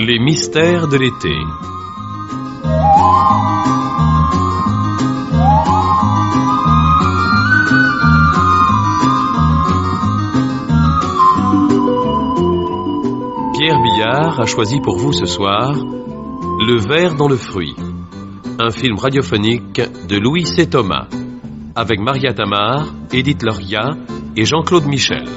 Les mystères de l'été. Pierre Billard a choisi pour vous ce soir Le ver dans le fruit, un film radiophonique de Louis C. Thomas, avec Maria Tamar, Édith Loria et Jean-Claude Michel.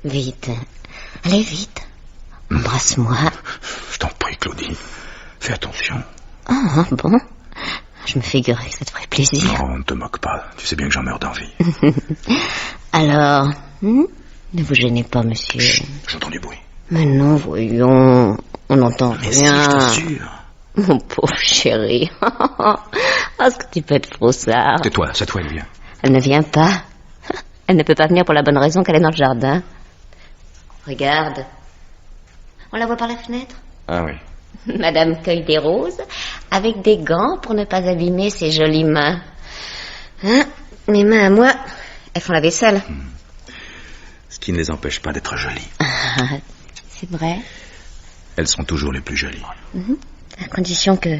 Vite. Allez, vite. Embrasse-moi. Je t'en prie, Claudie. Fais attention. Ah, bon. Je me figurais que ça te ferait plaisir. Non, ne te moque pas. Tu sais bien que j'en meurs d'envie. Alors, ne vous gênez pas, monsieur. Chut, j'entends du bruit. Mais non, voyons. On n'entend Mais rien. si, je t'assure. Mon pauvre chéri. Est-ce que tu peux être froussard? Tais-toi, cette fois elle vient. Elle ne vient pas. Elle ne peut pas venir pour la bonne raison qu'elle est dans le jardin. Regarde. On la voit par la fenêtre? Ah oui. Madame cueille des roses avec des gants pour ne pas abîmer ses jolies mains. Hein? Mes mains à moi, elles font la vaisselle. Ce qui ne les empêche pas d'être jolies. Ah, c'est vrai. Elles sont toujours les plus jolies. À condition que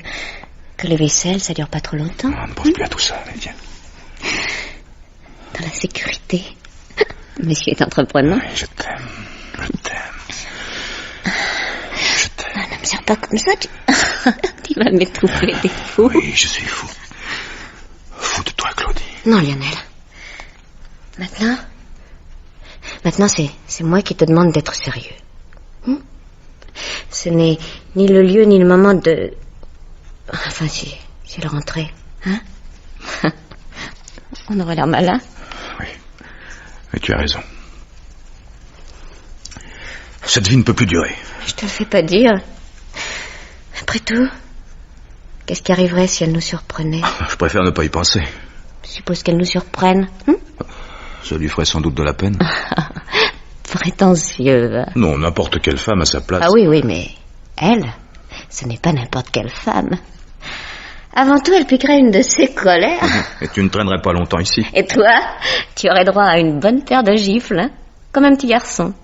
les vaisselles, ça dure pas trop longtemps. On ne pense plus à tout ça, mais viens. Dans la sécurité. Monsieur est entreprenant. Oui, je t'aime. Je t'aime. Je t'aime. Ah, ne me sers pas comme ça, tu vas m'étouffer, t'es fou. Oui, je suis fou. Fou de toi, Claudie. Non, Lionel. Maintenant, c'est moi qui te demande d'être sérieux. Ce n'est ni le lieu ni le moment de... Enfin, c'est le rentrée, hein? On aurait l'air malin. Oui, mais tu as raison. Cette vie ne peut plus durer. Je te le fais pas dire. Après tout, qu'est-ce qui arriverait si elle nous surprenait? Je préfère ne pas y penser. Suppose qu'elle nous surprenne. Ça lui ferait sans doute de la peine. Prétentieux. Non, n'importe quelle femme à sa place. Ah oui, mais elle, ce n'est pas n'importe quelle femme. Avant tout, elle piquerait une de ses colères. Et tu ne traînerais pas longtemps ici. Et toi, tu aurais droit à une bonne paire de gifles, hein, comme un petit garçon.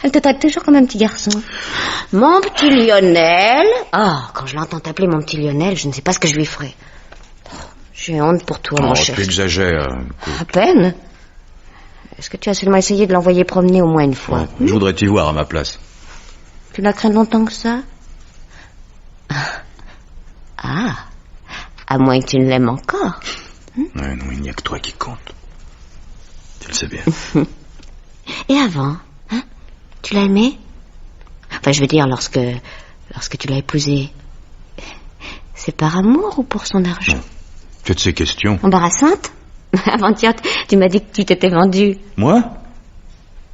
Elle te traite toujours comme un petit garçon. Mon petit Lionel. Ah, quand je l'entends t'appeler mon petit Lionel, je ne sais pas ce que je lui ferai. J'ai honte pour toi, mon cher. Tu exagères. À peine. Est-ce que tu as seulement essayé de l'envoyer promener au moins une fois? Je voudrais t'y voir à ma place. Tu la crains longtemps que ça? Ah, à moins que tu ne l'aimes encore. Ouais, non, il n'y a que toi qui compte. Tu le sais bien. Et avant, hein? Tu l'as aimé? Enfin, je veux dire, lorsque tu l'as épousé, c'est par amour ou pour son argent? Faites ces questions. Embarrassante? Avant-hier, tu m'as dit que tu t'étais vendu. Moi?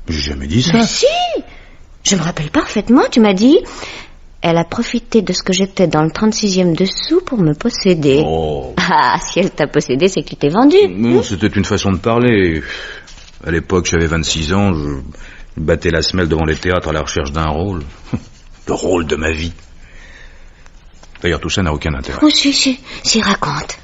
J'ai jamais dit ça. Mais si! Je me rappelle parfaitement, tu m'as dit... Elle a profité de ce que j'étais dans le 36e dessous pour me posséder. Oh. Ah, si elle t'a possédé, c'est que tu t'es vendu. Non, c'était une façon de parler. À l'époque, j'avais 26 ans, je battais la semelle devant les théâtres à la recherche d'un rôle. Le rôle de ma vie. D'ailleurs, tout ça n'a aucun intérêt. Oh, si, raconte.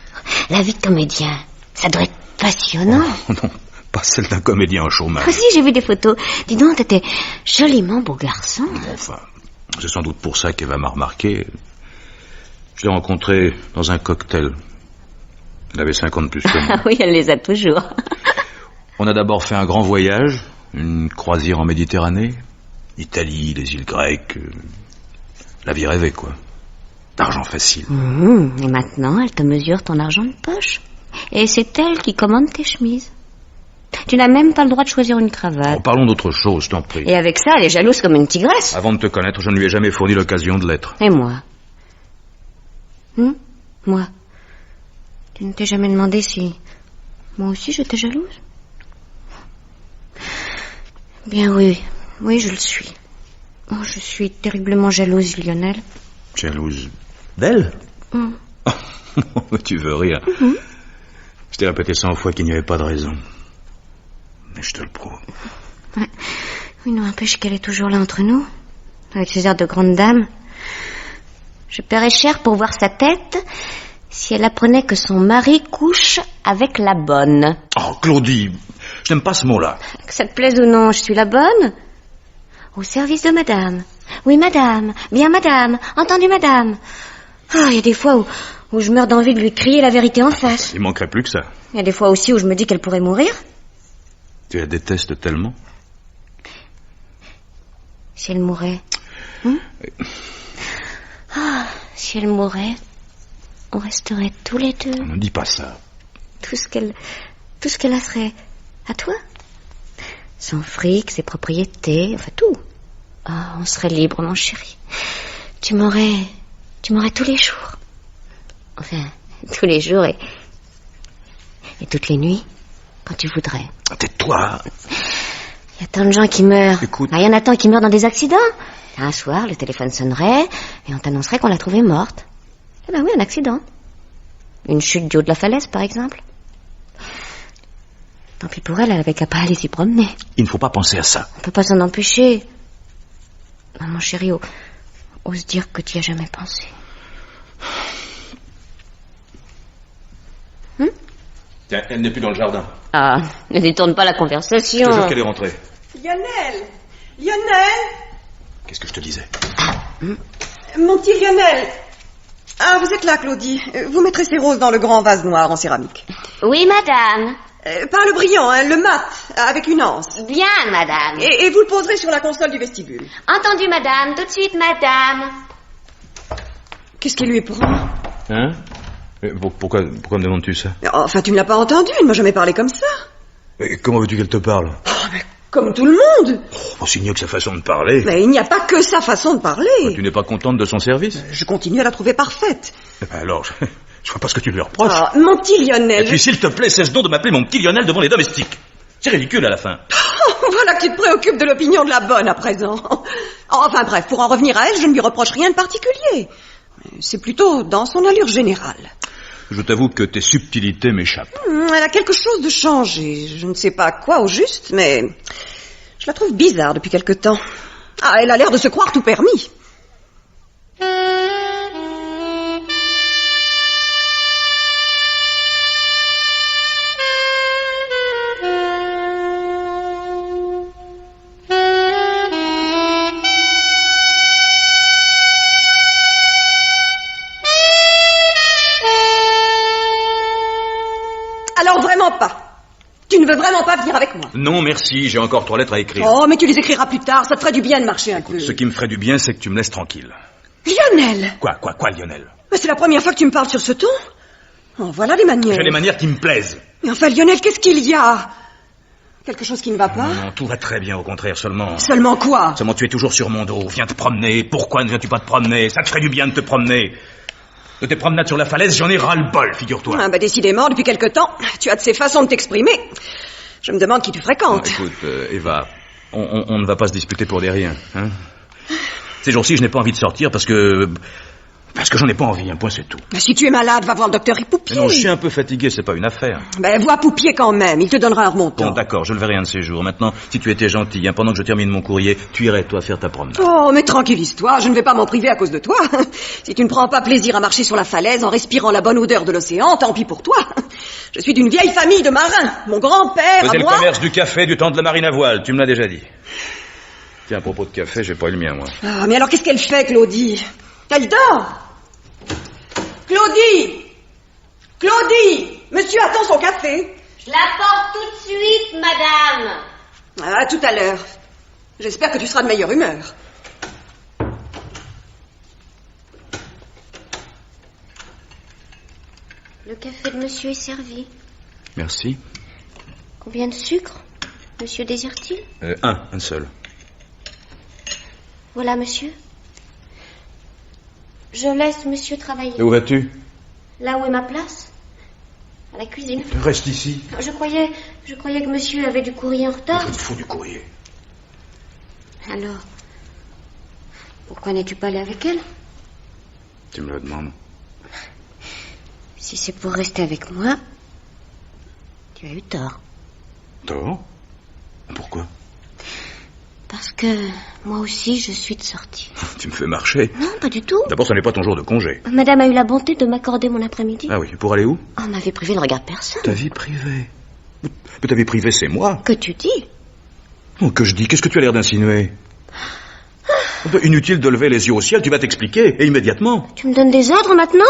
La vie de comédien, ça doit être passionnant. Oh, non, pas celle d'un comédien en chômage. Ah si, j'ai vu des photos. Dis donc, t'étais joliment beau garçon. Enfin, c'est sans doute pour ça qu'Eva m'a remarqué. Je l'ai rencontrée dans un cocktail. Elle avait 5 ans de plus que moi. Ah oui, elle les a toujours. On a d'abord fait un grand voyage, une croisière en Méditerranée, Italie, les îles grecques. La vie rêvée, quoi. D'argent facile. Et maintenant, elle te mesure ton argent de poche. Et c'est elle qui commande tes chemises. Tu n'as même pas le droit de choisir une cravate. Oh, parlons d'autre chose, je t'en prie. Et avec ça, elle est jalouse comme une tigresse. Avant de te connaître, je ne lui ai jamais fourni l'occasion de l'être. Et moi, Moi. Tu ne t'es jamais demandé si moi aussi j'étais jalouse? Bien oui, je le suis. Oh, je suis terriblement jalouse, Lionel. Jalouse d'elle? Tu veux rire. Je t'ai répété 100 fois qu'il n'y avait pas de raison. Mais je te le prouve. Ouais. Oui, n'empêche qu'elle est toujours là entre nous, avec ses airs de grande dame. Je paierais cher pour voir sa tête si elle apprenait que son mari couche avec la bonne. Oh, Claudie, je n'aime pas ce mot-là. Que ça te plaise ou non, je suis la bonne. Au service de madame. Oui, madame. Bien, madame. Entendu, madame. Ah, il y a des fois où je meurs d'envie de lui crier la vérité en face. Il manquerait plus que ça. Il y a des fois aussi où je me dis qu'elle pourrait mourir. Tu la détestes tellement? Si elle mourait. Si elle mourait, on resterait tous les deux. Ne dis pas ça. Tout ce qu'elle a serait à toi. Son fric, ses propriétés, enfin tout. Ah, on serait libre, mon chéri. Tu m'aurais tous les jours. Enfin, tous les jours et toutes les nuits, quand tu voudrais. Tais-toi. Il y a tant de gens qui meurent. Écoute. Il y en a tant qui meurent dans des accidents. Un soir, le téléphone sonnerait et on t'annoncerait qu'on l'a trouvée morte. Eh ben oui, un accident. Une chute du haut de la falaise, par exemple. Tant pis pour elle, elle avait qu'à pas aller s'y promener. Il ne faut pas penser à ça. On peut pas s'en empêcher. Non, mon chéri, ose dire que tu y as jamais pensé. Tiens, elle n'est plus dans le jardin. Ah, ne détourne pas la conversation. Je te jure qu'elle est rentrée. Lionel. Qu'est-ce que je te disais? Mon petit Lionel. Ah, vous êtes là, Claudie. Vous mettrez ces roses dans le grand vase noir en céramique. Oui, madame. Pas le brillant, hein, le mat, avec une anse. Bien, madame. Et vous le poserez sur la console du vestibule. Entendu, madame. Tout de suite, madame. Qu'est-ce qui lui prend? Hein? Pourquoi me demandes-tu ça? Enfin, tu ne l'as pas entendu, elle ne m'a jamais parlé comme ça. Et comment veux-tu qu'elle te parle? Oh, mais comme tout le monde. Oh, c'est mieux que sa façon de parler. Mais il n'y a pas que sa façon de parler. Tu n'es pas contente de son service? Je continue à la trouver parfaite. Alors, je vois pas ce que tu lui reproches. Oh, mon petit Lionel. Et puis, s'il te plaît, cesse donc de m'appeler mon petit Lionel devant les domestiques. C'est ridicule à la fin. Voilà que tu te préoccupes de l'opinion de la bonne à présent. Enfin bref, pour en revenir à elle, je ne lui reproche rien de particulier. C'est plutôt dans son allure générale. Je t'avoue que tes subtilités m'échappent. Elle a quelque chose de changé. Je ne sais pas quoi au juste, mais je la trouve bizarre depuis quelque temps. Ah, elle a l'air de se croire tout permis. Alors vraiment pas. Tu ne veux vraiment pas venir avec moi? Non, merci, j'ai encore 3 lettres à écrire. Oh, mais tu les écriras plus tard, ça te ferait du bien de marcher un peu. Ce qui me ferait du bien, c'est que tu me laisses tranquille. Lionel! Quoi, Lionel? Mais c'est la première fois que tu me parles sur ce ton. Oh, voilà les manières. J'ai des manières qui me plaisent. Mais enfin, Lionel, qu'est-ce qu'il y a? Quelque chose qui ne va pas? Non, tout va très bien, au contraire, seulement... Seulement quoi? Seulement tu es toujours sur mon dos, viens te promener, pourquoi ne viens-tu pas te promener? Ça te ferait du bien de te promener. De tes promenades sur la falaise, j'en ai ras-le-bol, figure-toi. Ah, bah décidément, depuis quelque temps, tu as de ces façons de t'exprimer. Je me demande qui tu fréquentes. Écoute, Eva, on ne va pas se disputer pour des riens, hein? Ces jours-ci, je n'ai pas envie de sortir parce que j'en ai pas envie, un point c'est tout. Bah, si tu es malade, va voir le docteur Poupier. Non, je suis un peu fatigué, c'est pas une affaire. Ben, vois Poupier quand même, il te donnera un remontant. Bon, d'accord, je le verrai un de ces jours. Maintenant, si tu étais gentil, pendant que je termine mon courrier, tu irais, toi, faire ta promenade. Oh, mais tranquillise-toi, je ne vais pas m'en priver à cause de toi. Si tu ne prends pas plaisir à marcher sur la falaise en respirant la bonne odeur de l'océan, tant pis pour toi. Je suis d'une vieille famille de marins. Mon grand-père, Faisais à le moi... commerce du café du temps de la marine à voile, tu me l'as déjà dit. Tiens, à propos de café, j'ai pas eu le mien, moi. Ah, mais alors qu'est-ce qu'elle fait, Claudie? Elle dort. Claudie, monsieur attend son café. Je l'apporte tout de suite, madame. À tout à l'heure. J'espère que tu seras de meilleure humeur. Le café de monsieur est servi. Merci. Combien de sucre, monsieur désire-t-il? Un seul. Voilà, monsieur. Je laisse monsieur travailler. Et où vas-tu? Là où est ma place? À la cuisine. Reste ici. Je croyais que monsieur avait du courrier en retard. Je te fous du courrier. Alors, pourquoi n'es-tu pas allé avec elle? Tu me le demandes. Si c'est pour rester avec moi, tu as eu tort. Tort? Pourquoi? Parce que moi aussi, je suis de sortie. Tu me fais marcher. Non, pas du tout. D'abord, ce n'est pas ton jour de congé. Madame a eu la bonté de m'accorder mon après-midi. Ah oui, pour aller où? Oh, ma vie privée ne regarde personne. Ta vie privée. Mais ta vie privée, c'est moi. Que tu dis? Oh, que je dis? Qu'est-ce que tu as l'air d'insinuer? Inutile de lever les yeux au ciel, tu vas t'expliquer, et immédiatement. Tu me donnes des ordres maintenant?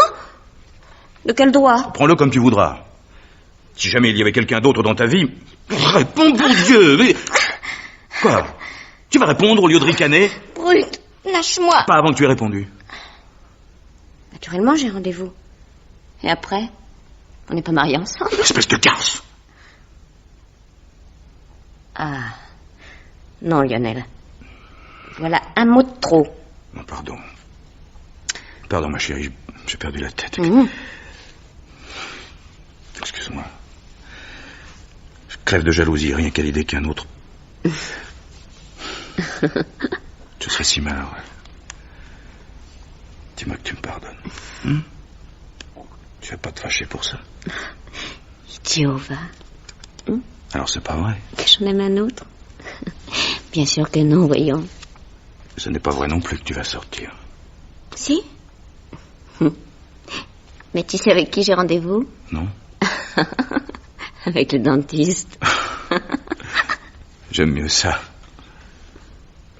De quel droit? Prends-le comme tu voudras. Si jamais il y avait quelqu'un d'autre dans ta vie... Réponds, bon Dieu! Mais... Quoi? Tu vas répondre au lieu de ricaner? Brute, lâche-moi. Pas avant que tu aies répondu. Naturellement, j'ai rendez-vous. Et après? On n'est pas mariés ensemble? Espèce de garce! Ah. Non, Lionel. Voilà un mot de trop. Non, pardon. Pardon, ma chérie, j'ai perdu la tête. Excuse-moi. Je crève de jalousie, rien qu'à l'idée qu'un autre... Je serais si malheureux. Dis-moi que tu me pardonnes. Tu vas pas te fâcher pour ça. Idiot, va. Alors c'est pas vrai. Que j'en aime un autre? Bien sûr que non, voyons. Ce n'est pas vrai non plus que tu vas sortir. Si? Mais tu sais avec qui j'ai rendez-vous? Non? Avec le dentiste. J'aime mieux ça.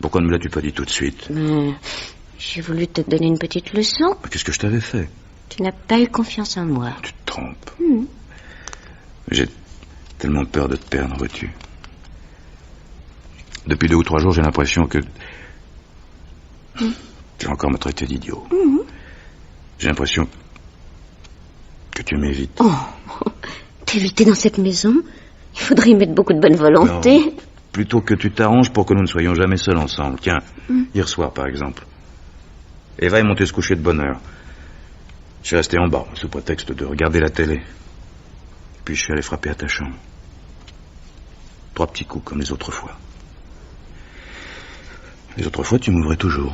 Pourquoi ne me l'as-tu pas dit tout de suite? J'ai voulu te donner une petite leçon. Qu'est-ce que je t'avais fait? Tu n'as pas eu confiance en moi. Tu te trompes. J'ai tellement peur de te perdre, vois-tu. Depuis 2 ou 3 jours, j'ai l'impression que... Tu vas encore me traiter d'idiot. J'ai l'impression que tu m'évites. Oh, t'éviter dans cette maison? Il faudrait y mettre beaucoup de bonne volonté. Non, plutôt que tu t'arranges pour que nous ne soyons jamais seuls ensemble. Tiens, hier soir, par exemple. Eva est montée se coucher de bonne heure. Je suis resté en bas, sous prétexte de regarder la télé. Puis je suis allé frapper à ta chambre. 3 petits coups, comme les autres fois. Les autres fois, tu m'ouvrais toujours.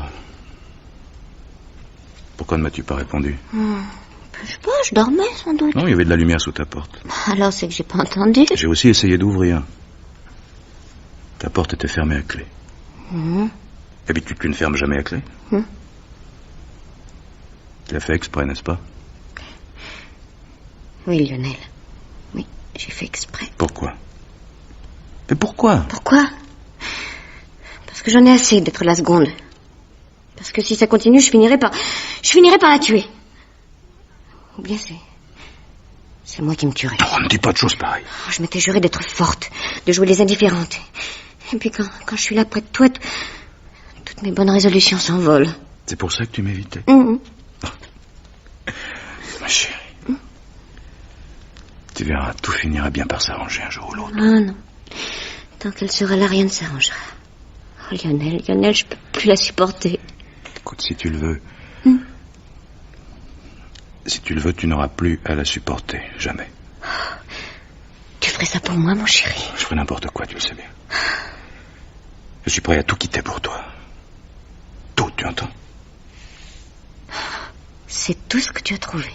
Pourquoi ne m'as-tu pas répondu? Je sais pas, je dormais sans doute. Non, il y avait de la lumière sous ta porte. Alors c'est que j'ai pas entendu. J'ai aussi essayé d'ouvrir. Ta porte était fermée à clé. D'habitude, tu ne fermes jamais à clé. Tu l'as fait exprès, n'est-ce pas? Oui, Lionel. Oui, j'ai fait exprès. Pourquoi? Mais pourquoi? Pourquoi? Parce que j'en ai assez d'être la seconde. Parce que si ça continue, je finirai par la tuer. Ou bien c'est moi qui me tuerai. Oh, ne dis pas de choses pareilles. Oh, je m'étais juré d'être forte, de jouer les indifférentes. Et puis quand je suis là près de toi, toutes mes bonnes résolutions s'envolent. C'est pour ça que tu m'évitais? Ma chérie. Tu verras, tout finira bien par s'arranger un jour ou l'autre. Ah non. Tant qu'elle sera là, rien ne s'arrangera. Oh Lionel, je peux plus la supporter. Écoute, si tu le veux... Si tu le veux, tu n'auras plus à la supporter. Jamais. Tu ferais ça pour moi, mon chéri? Je ferai n'importe quoi, tu le sais bien. Je suis prêt à tout quitter pour toi. Tout, tu entends? C'est tout ce que tu as trouvé.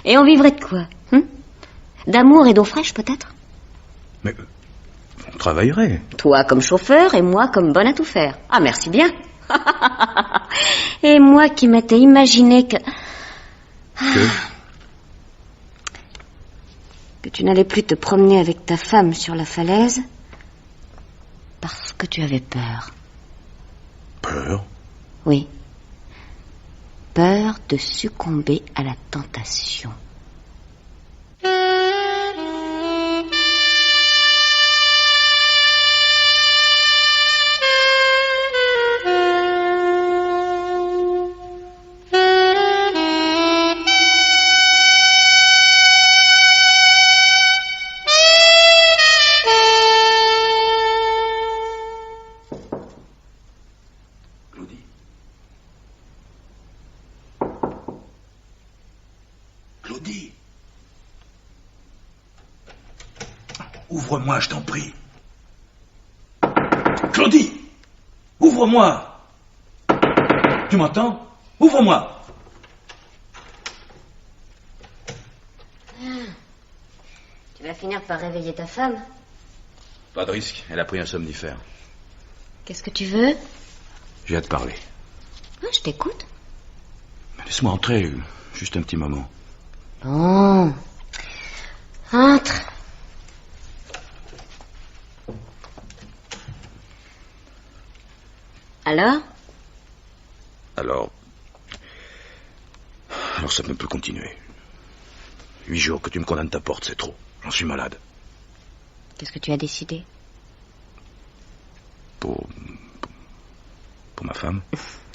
Et on vivrait de quoi? D'amour et d'eau fraîche, peut-être? Mais on travaillerait. Toi comme chauffeur et moi comme bonne à tout faire. Ah, merci bien. Et moi qui m'étais imaginé que tu n'allais plus te promener avec ta femme sur la falaise parce que tu avais peur. Peur? Oui. Peur de succomber à la tentation. Ouvre-moi, je t'en prie. Claudie! Ouvre-moi! Tu m'entends? Ouvre-moi! Tu vas finir par réveiller ta femme. Pas de risque, elle a pris un somnifère. Qu'est-ce que tu veux? J'ai hâte de parler. Ah, je t'écoute. Laisse-moi entrer, juste un petit moment. Bon. Entre. Alors? Alors ça ne peut continuer. 8 jours que tu me condamnes ta porte, c'est trop. J'en suis malade. Qu'est-ce que tu as décidé? Pour ma femme?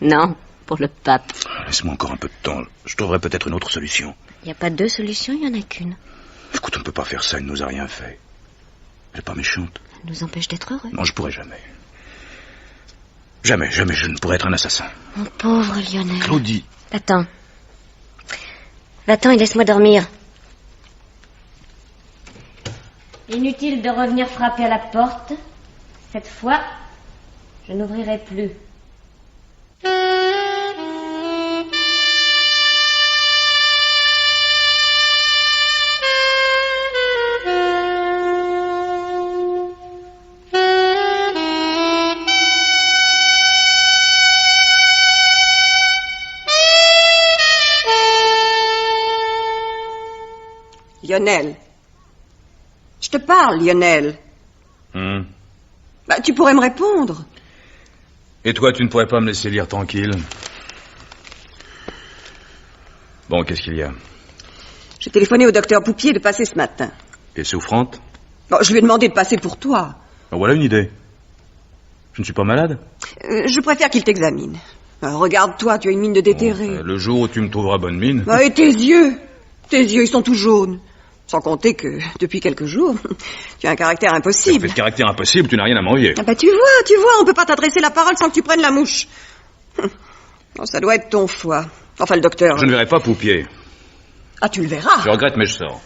Non, pour le pape. Laisse-moi encore un peu de temps. Je trouverai peut-être une autre solution. Il n'y a pas deux solutions, il n'y en a qu'une. Écoute, on ne peut pas faire ça, elle ne nous a rien fait. Elle n'est pas méchante. Elle nous empêche d'être heureux. Non, je pourrais jamais. Jamais, je ne pourrais être un assassin. Mon pauvre Lionel. Claudie. Va-t'en. Va-t'en et laisse-moi dormir. Inutile de revenir frapper à la porte. Cette fois, je n'ouvrirai plus. Lionel. Je te parle, Lionel. Bah, tu pourrais me répondre. Et toi, tu ne pourrais pas me laisser lire tranquille? Bon, qu'est-ce qu'il y a? J'ai téléphoné au docteur Poupier de passer ce matin. Et souffrante? Bon, je lui ai demandé de passer pour toi. Ah, voilà une idée. Je ne suis pas malade? Je préfère qu'il t'examine. Regarde-toi, tu as une mine de déterré. Le jour où tu me trouveras bonne mine... Et tes yeux, ils sont tout jaunes. Sans compter que, depuis quelques jours, tu as un caractère impossible. Le caractère impossible, tu n'as rien à m'envier. Ah bah tu vois, on peut pas t'adresser la parole sans que tu prennes la mouche. Non, ça doit être ton foie. Enfin, le docteur... Je ne verrai pas Poupier. Ah, tu le verras. Je regrette, mais je sors.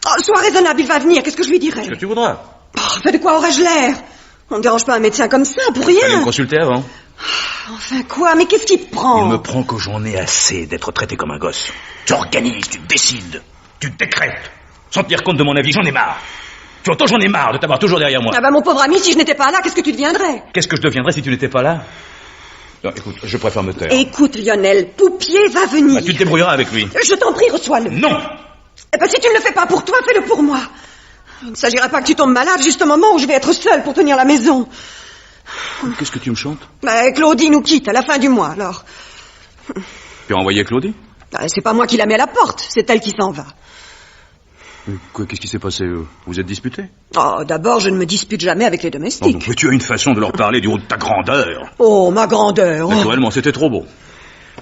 Oh, sois raisonnable, il va venir, qu'est-ce que je lui dirai? Ce que tu voudras. Oh, de quoi aurais-je l'air? On ne dérange pas un médecin comme ça, pour rien. Fallait me consulter avant. Enfin quoi, mais qu'est-ce qui te prend? Il me prend que j'en ai assez d'être traité comme un gosse. Tu organises, tu décides, tu décrètes. Sans tenir compte de mon avis, j'en ai marre. Tu entends, j'en ai marre de t'avoir toujours derrière moi. Ah bah mon pauvre ami, si je n'étais pas là, qu'est-ce que tu deviendrais? Qu'est-ce que je deviendrais si tu n'étais pas là? Non, écoute, je préfère me taire. Écoute, Lionel, Poupier va venir. Bah, tu te débrouilleras avec lui. Je t'en prie, reçois-le. Non! Eh ben, si tu ne le fais pas pour toi, fais-le pour moi. Il ne s'agira pas que tu tombes malade juste au moment où je vais être seule pour tenir la maison. Qu'est-ce que tu me chantes? Bah, Claudie nous quitte à la fin du mois, alors. Tu as envoyé Claudie? Bah, c'est pas moi qui la mets à la porte, c'est elle qui s'en va. Quoi, qu'est-ce qui s'est passé? Vous êtes disputés? Oh, d'abord, je ne me dispute jamais avec les domestiques. Mais tu as une façon de leur parler du haut de ta grandeur. Oh, ma grandeur. Naturellement, c'était trop beau.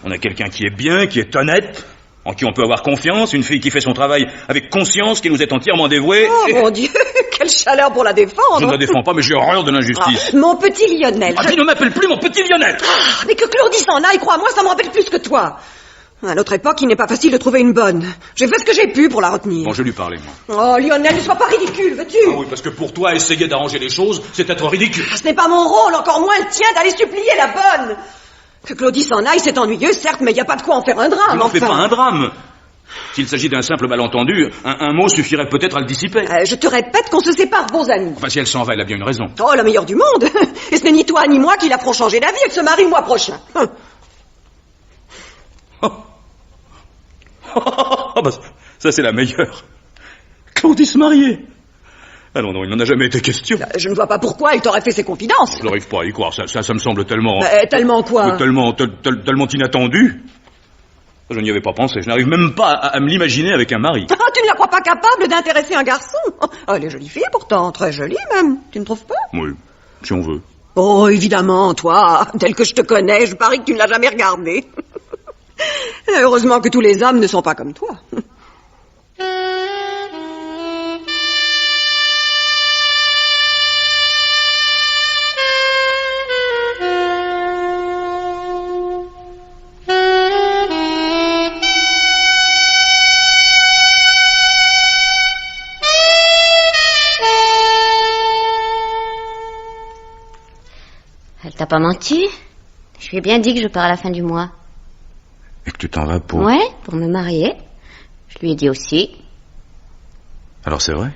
On a quelqu'un qui est bien, qui est honnête, en qui on peut avoir confiance, une fille qui fait son travail avec conscience, qui nous est entièrement dévouée. Oh, mon Dieu, quelle chaleur pour la défendre. Je ne la défends pas, mais j'ai horreur de l'injustice. Mon petit Lionel. Ah, tu ne m'appelles plus mon petit Lionel. Mais que Claudie s'en aille, crois-moi, ça me rappelle plus que toi. À notre époque, il n'est pas facile de trouver une bonne. J'ai fait ce que j'ai pu pour la retenir. Bon, je vais lui parler, moi. Oh, Lionel, ne sois pas ridicule, veux-tu? Ah oui, parce que pour toi, essayer d'arranger les choses, c'est être ridicule. Ce n'est pas mon rôle, encore moins le tien, d'aller supplier la bonne. Que Claudie s'en aille, c'est ennuyeux, certes, mais il n'y a pas de quoi en faire un drame. Je n'en fais pas un drame. S'il s'agit d'un simple malentendu, un mot suffirait peut-être à le dissiper. Je te répète qu'on se sépare, bons amis. Enfin, si elle s'en va, elle a bien une raison. Oh, la meilleure du monde. Et ce n'est ni toi ni moi qui la feront changer d'avis, elle se marie le mois prochain. Bah, ça, c'est la meilleure. Claudie se marier. Ah non, il n'en a jamais été question. Je ne vois pas pourquoi elle t'aurait fait ses confidences. Je n'arrive pas à y croire, ça me semble tellement... tellement quoi? Tellement inattendu. Je n'y avais pas pensé, je n'arrive même pas à me l'imaginer avec un mari. Tu ne la crois pas capable d'intéresser un garçon? Elle est jolie fille pourtant, très jolie même, tu ne trouves pas? Oui, si on veut. Oh, évidemment, toi, tel que je te connais, je parie que tu ne l'as jamais regardée. Heureusement que tous les hommes ne sont pas comme toi. Elle t'a pas menti? Je lui ai bien dit que je pars à la fin du mois. Et que tu t'en vas pour... Ouais, pour me marier. Je lui ai dit aussi. Alors c'est vrai?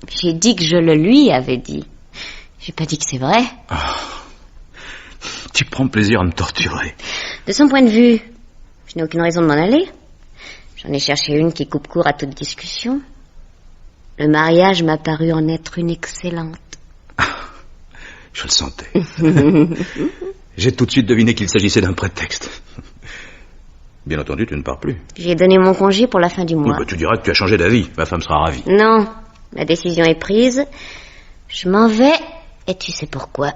J'ai dit que je le lui avais dit. J'ai pas dit que c'est vrai. Tu prends plaisir à me torturer. De son point de vue, je n'ai aucune raison de m'en aller. J'en ai cherché une qui coupe court à toute discussion. Le mariage m'a paru en être une excellente. Je le sentais. J'ai tout de suite deviné qu'il s'agissait d'un prétexte. Bien entendu, tu ne pars plus. J'ai donné mon congé pour la fin du mois. Oui, tu diras que tu as changé d'avis. Ma femme sera ravie. Non, la décision est prise. Je m'en vais, et tu sais pourquoi.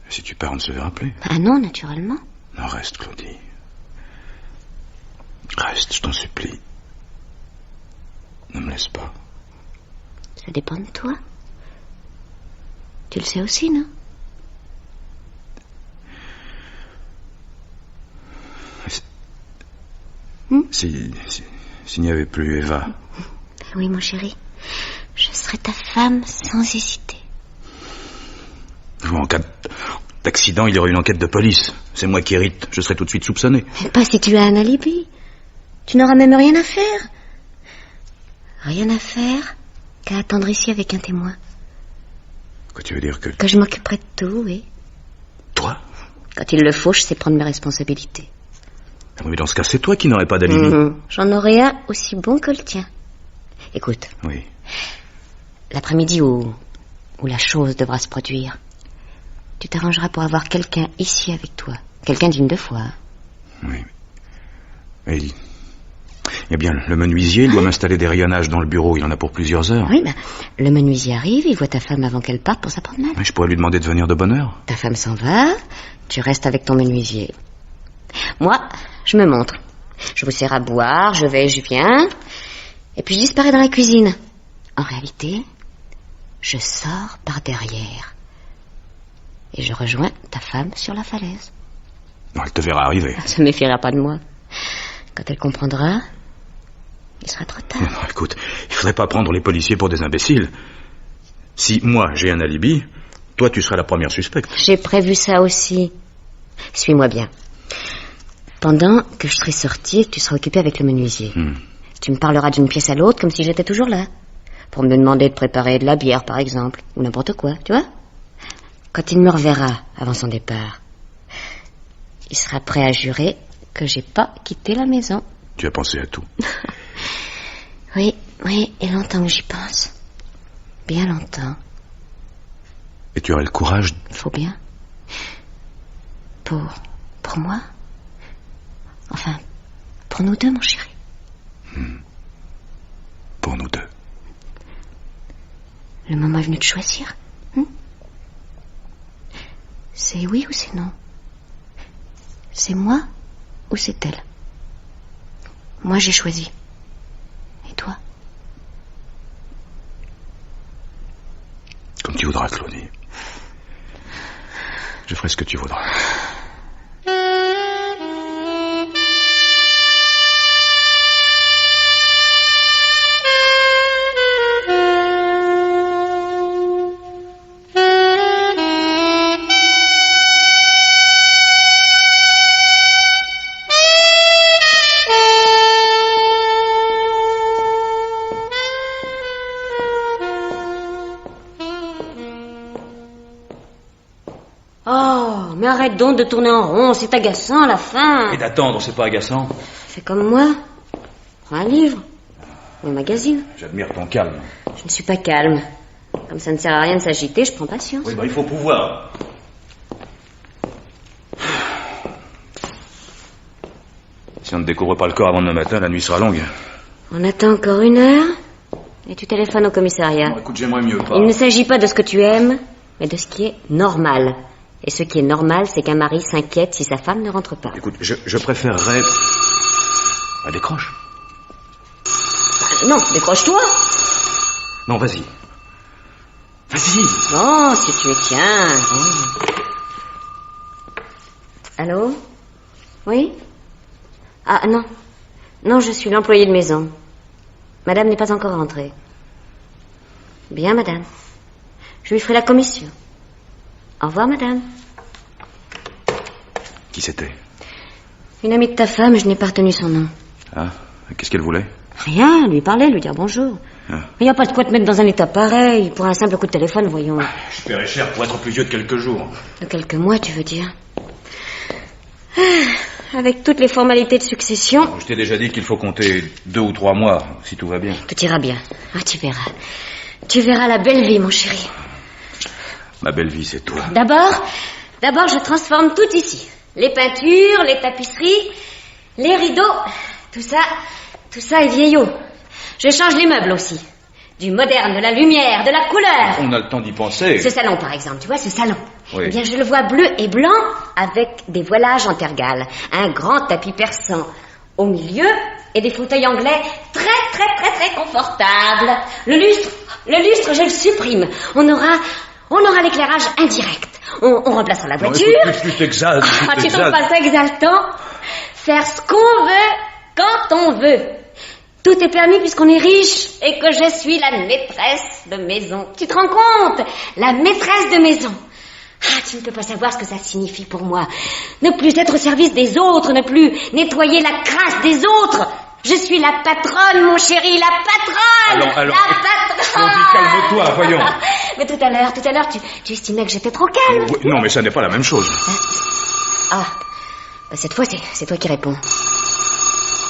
Si tu pars, on ne se verra plus. Ah non, naturellement. Non, reste, Claudie. Reste, je t'en supplie. Ne me laisse pas. Ça dépend de toi. Tu le sais aussi, non? S'il n'y avait plus Eva... Oui, mon chéri. Je serais ta femme sans hésiter. En cas d'accident, il y aurait une enquête de police. C'est moi qui hérite. Je serais tout de suite soupçonné. Mais pas si tu as un alibi. Tu n'auras même rien à faire. Rien à faire qu'à attendre ici avec un témoin. Quoi, tu veux dire que... Que je m'occuperai de tout, oui. Toi? Quand il le faut, je sais prendre mes responsabilités. Mais dans ce cas, c'est toi qui n'aurais pas d'alibi. J'en aurai un aussi bon que le tien. Écoute. Oui. L'après-midi où la chose devra se produire, tu t'arrangeras pour avoir quelqu'un ici avec toi. Quelqu'un digne de foi. Oui. Et eh bien, le menuisier, il doit m'installer des rayonnages dans le bureau. Il en a pour plusieurs heures. Oui, le menuisier arrive, il voit ta femme avant qu'elle parte pour sa promenade. Mais je pourrais lui demander de venir de bonne heure. Ta femme s'en va, tu restes avec ton menuisier. Moi, je me montre. Je vous sers à boire, je vais et je viens. Et puis je disparais dans la cuisine. En réalité, je sors par derrière. Et je rejoins ta femme sur la falaise. Non, elle te verra arriver. Elle se méfiera pas de moi. Quand elle comprendra, il sera trop tard. Non, écoute, il faudrait pas prendre les policiers pour des imbéciles. Si moi, j'ai un alibi, toi, tu seras la première suspecte. J'ai prévu ça aussi. Suis-moi bien. Pendant que je serai sortie, tu seras occupé avec le menuisier. Tu me parleras d'une pièce à l'autre comme si j'étais toujours là. Pour me demander de préparer de la bière, par exemple. Ou n'importe quoi, tu vois. Quand il me reverra avant son départ, il sera prêt à jurer que j'ai pas quitté la maison. Tu as pensé à tout. Oui, et longtemps que j'y pense. Bien longtemps. Et tu aurais le courage... Faut bien. Pour moi. Enfin, pour nous deux, mon chéri. Pour nous deux. Le moment est venu de choisir. C'est oui ou c'est non? C'est moi ou c'est elle? Moi, j'ai choisi. Et toi? Comme tu voudras, Claudie. Je ferai ce que tu voudras. Oh, mais arrête donc de tourner en rond, c'est agaçant à la fin. Et d'attendre, c'est pas agaçant? Fais comme moi. Prends un livre. Ou un magazine. J'admire ton calme. Je ne suis pas calme. Comme ça ne sert à rien de s'agiter, je prends patience. Oui, il faut pouvoir. Si on ne découvre pas le corps avant demain matin, la nuit sera longue. On attend encore 1 heure et tu téléphones au commissariat. Non, écoute, j'aimerais mieux pas. Il ne s'agit pas de ce que tu aimes, mais de ce qui est normal. Et ce qui est normal, c'est qu'un mari s'inquiète si sa femme ne rentre pas. Écoute, je préférerais... Ah, décroche. Non, décroche-toi. Non, vas-y. Vas-y. Oh, si tu es tiens. Oh. Allô? Oui? Ah, non. Non, je suis l'employé de maison. Madame n'est pas encore rentrée. Bien, madame. Je lui ferai la commission. Au revoir, madame. Qui c'était? Une amie de ta femme, je n'ai pas retenu son nom. Ah, qu'est-ce qu'elle voulait? Rien, lui parler, lui dire bonjour. Ah. Il n'y a pas de quoi te mettre dans un état pareil, pour un simple coup de téléphone, voyons. Je paierais cher pour être plus vieux de quelques jours. De quelques mois, tu veux dire? Avec toutes les formalités de succession... Je t'ai déjà dit qu'il faut compter 2 ou 3 mois, si tout va bien. Tout ira bien. Ah, tu verras. Tu verras la belle vie, mon chéri. Ma belle vie, c'est toi. D'abord, je transforme tout ici. Les peintures, les tapisseries, les rideaux, tout ça est vieillot. Je change les meubles aussi. Du moderne, de la lumière, de la couleur. On a le temps d'y penser. Ce salon, par exemple, tu vois, ce salon. Oui. Eh bien, je le vois bleu et blanc avec des voilages en tergale. Un grand tapis persan au milieu et des fauteuils anglais très confortables. Le lustre, je le supprime. On aura l'éclairage indirect. On remplacera la voiture. Non, écoute, tu t'exaltes. Tu trouves pas ça exaltant? Faire ce qu'on veut, quand on veut. Tout est permis puisqu'on est riche et que je suis la maîtresse de maison. Tu te rends compte? La maîtresse de maison. Ah, tu ne peux pas savoir ce que ça signifie pour moi. Ne plus être au service des autres, ne plus nettoyer la crasse des autres. Je suis la patronne, mon chéri, la patronne. Alors, la patronne. on dit calme-toi, voyons. Mais tout à l'heure, tu estimais que j'étais trop calme. Oui, non, mais ça n'est pas la même chose. Ah, bah cette fois, c'est toi qui réponds.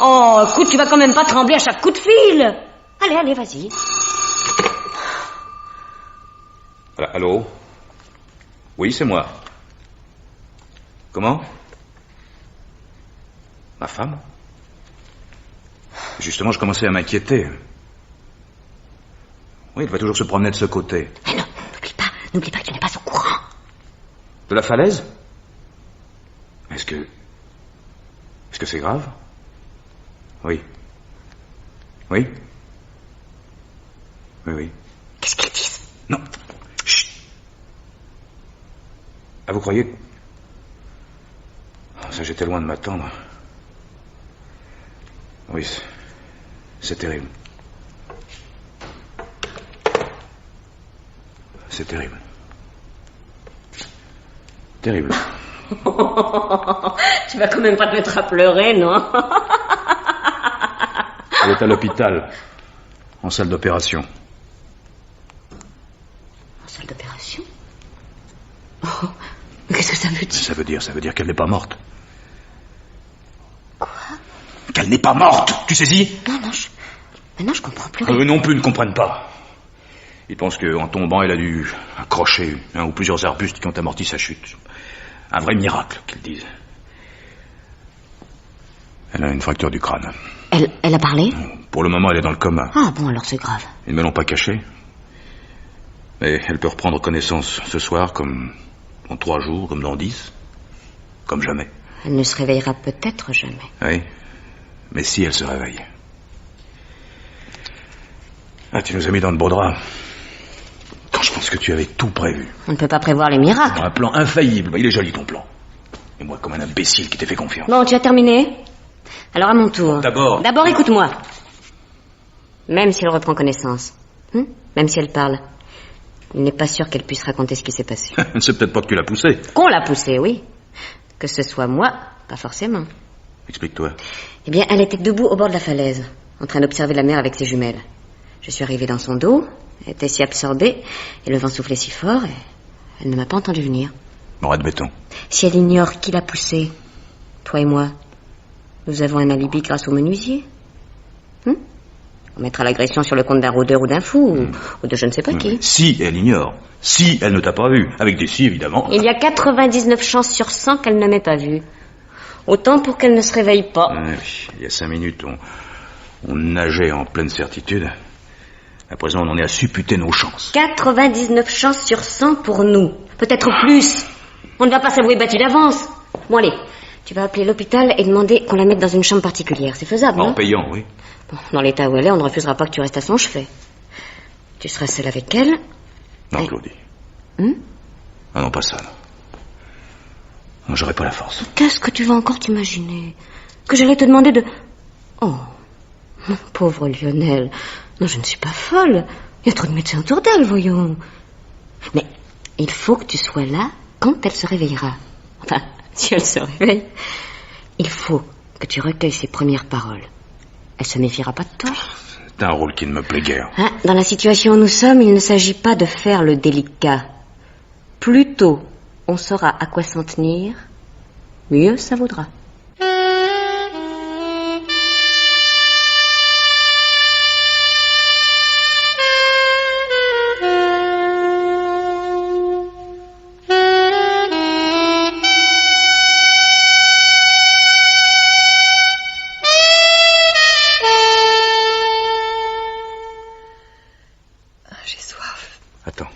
Oh, écoute, tu vas quand même pas trembler à chaque coup de fil. Allez, vas-y. Allô? Oui, c'est moi. Comment? Ma femme? Justement, je commençais à m'inquiéter. Oui, elle va toujours se promener de ce côté. Mais non, n'oublie pas que tu n'es pas au courant. De la falaise? Est-ce que c'est grave? Oui. Oui? Oui. Qu'est-ce qu'ils disent? Non. Chut. Ah, vous croyez? Ça, j'étais loin de m'attendre. Oui, c'est terrible. C'est terrible. Terrible. Tu vas quand même pas te mettre à pleurer, non? Elle est à l'hôpital, en salle d'opération. En salle d'opération? Oh, mais qu'est-ce que ça veut dire? Ça veut dire qu'elle n'est pas morte. Quoi? Qu'elle n'est pas morte, tu saisis? Non, je comprends plus rien. Eux non plus ne comprennent pas. Ils pensent qu'en tombant, elle a dû accrocher un ou plusieurs arbustes qui ont amorti sa chute. Un vrai miracle, qu'ils disent. Elle a une fracture du crâne. Elle a parlé? Pour le moment, elle est dans le coma. Ah bon, alors c'est grave. Ils ne me l'ont pas caché. Mais elle peut reprendre connaissance ce soir, comme dans 3 jours, comme dans 10. Comme jamais. Elle ne se réveillera peut-être jamais. Oui. Mais si elle se réveille. Ah, tu nous as mis dans de beaux draps. Quand je pense que tu avais tout prévu. On ne peut pas prévoir les miracles. Un plan infaillible. Il est joli, ton plan. Et moi, comme un imbécile qui t'ai fait confiance. Bon, tu as terminé? Alors à mon tour. D'abord, écoute-moi. Même si elle reprend connaissance, même si elle parle, il n'est pas sûr qu'elle puisse raconter ce qui s'est passé. C'est peut-être pas que tu l'as poussée. Qu'on l'a poussée, oui. Que ce soit moi, pas forcément. Explique-toi. Eh bien, elle était debout au bord de la falaise, en train d'observer la mer avec ses jumelles. Je suis arrivée dans son dos, elle était si absorbée, et le vent soufflait si fort, et elle ne m'a pas entendu venir. Bon, admettons. Si elle ignore qui l'a poussée, toi et moi, nous avons un alibi grâce au menuisier. On mettra l'agression sur le compte d'un rôdeur ou d'un fou, ou de je ne sais pas qui. Si elle ignore, si elle ne t'a pas vu, avec des si évidemment. Il y a 99 chances sur 100 qu'elle ne m'ait pas vu. Autant pour qu'elle ne se réveille pas. Il y a 5 minutes, on nageait en pleine certitude. À présent, on en est à supputer nos chances. 99 chances sur 100 pour nous. Peut-être plus. On ne va pas s'avouer battu d'avance. Bon, allez. Tu vas appeler l'hôpital et demander qu'on la mette dans une chambre particulière. C'est faisable, En non? payant, oui. Bon, dans l'état où elle est, on ne refusera pas que tu restes à son chevet. Tu seras seule avec elle. Non, Claudie. Ah non, pas ça, non. Non, j'aurais pas la force. Qu'est-ce que tu vas encore t'imaginer? Que j'allais te demander de... Oh, mon pauvre Lionel. Non, je ne suis pas folle. Il y a trop de médecins autour d'elle, voyons. Mais Il faut que tu sois là quand elle se réveillera. Enfin, si elle se réveille. Il faut que tu recueilles ses premières paroles. Elle se méfiera pas de toi. C'est un rôle qui ne me plaît guère. Hein, dans la situation où nous sommes, il ne s'agit pas de faire le délicat. Plus tôt on saura à quoi s'en tenir, mieux ça vaudra. J'ai soif. Attends.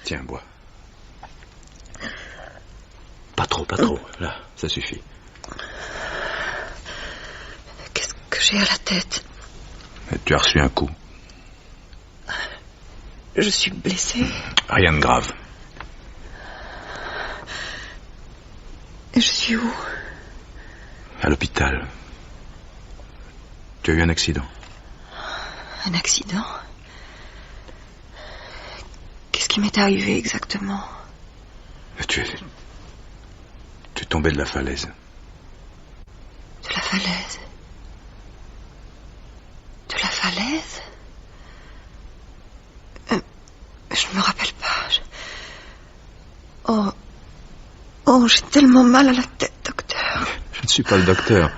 Tiens, bois. Pas trop. Là, ça suffit. Qu'est-ce que j'ai à la tête? Tu as reçu un coup. Je suis blessée. Rien de grave. Je suis où? À l'hôpital. Tu as eu un accident. Un accident? Qu'est-ce qui m'est arrivé exactement? Tu es tombé de la falaise. De la falaise? De la falaise? Je ne me rappelle pas. Oh, j'ai tellement mal à la tête, docteur. Je ne suis pas le docteur.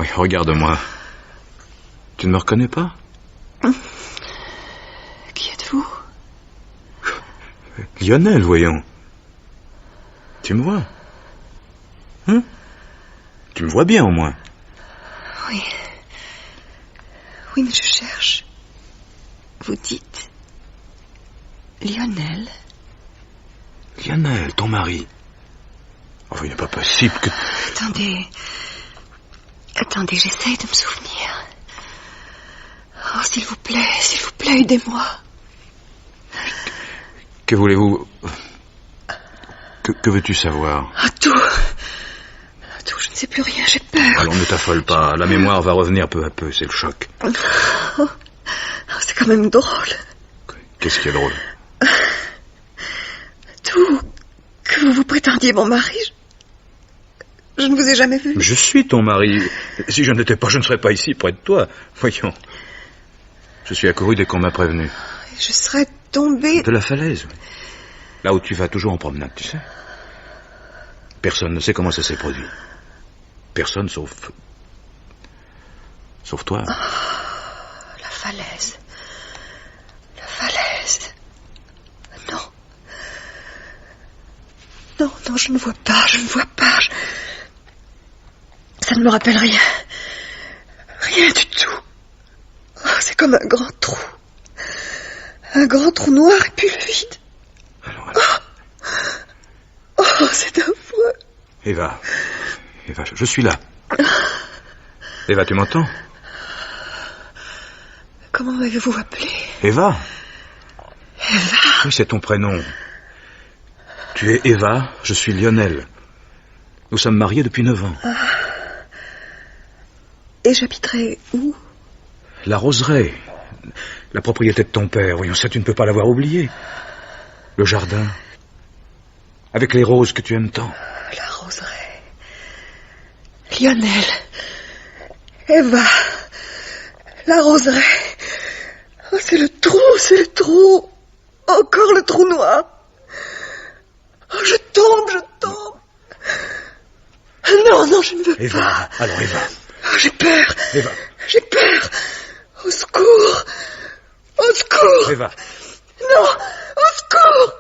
Oui, regarde-moi. Tu ne me reconnais pas? Qui êtes-vous? Lionel, voyons. Tu me vois? Hein? Tu me vois bien, au moins. Oui. Oui, mais je cherche. Vous dites... Lionel? Lionel, ton mari. Enfin, il n'est pas possible que... Attendez, j'essaye de me souvenir. Oh, s'il vous plaît, aidez-moi. Que voulez-vous... Que veux-tu savoir? Tout, je ne sais plus rien, j'ai peur. Allons, ne t'affole pas. La mémoire va revenir peu à peu, c'est le choc. Oh, c'est quand même drôle. Qu'est-ce qui est drôle? Tout, que vous vous prétendiez mon mari, je ne vous ai jamais vu. Je suis ton mari. Si je n'étais pas, je ne serais pas ici près de toi. Voyons. Je suis accouru dès qu'on m'a prévenu. Je serais tombée... De la falaise, oui. Là où tu vas toujours en promenade, tu sais. Personne ne sait comment ça s'est produit. Personne sauf toi. Oh, la falaise. Non, je ne vois pas. Ça ne me rappelle rien. Rien du tout. Oh, c'est comme un grand trou. Un grand trou noir et puis le vide. Alors. Oh, c'est affreux. Eva, je suis là. Eva, tu m'entends? Comment m'avez-vous appelé? Eva? Eva? Oui, c'est ton prénom. Tu es Eva, je suis Lionel. Nous sommes mariés depuis 9 ans. Et j'habiterai où? La roseraie. La propriété de ton père. Voyons, ça, tu ne peux pas l'avoir oublié. Le jardin. Avec les roses que tu aimes tant. La roseraie. Lionel. Eva. La roseraie. Oh, c'est le trou. Encore le trou noir. Oh, je tombe. Non, je ne veux Eva, pas. alors Eva. Oh, j'ai peur. Eva. J'ai peur. Au secours. Eva. Non, au secours.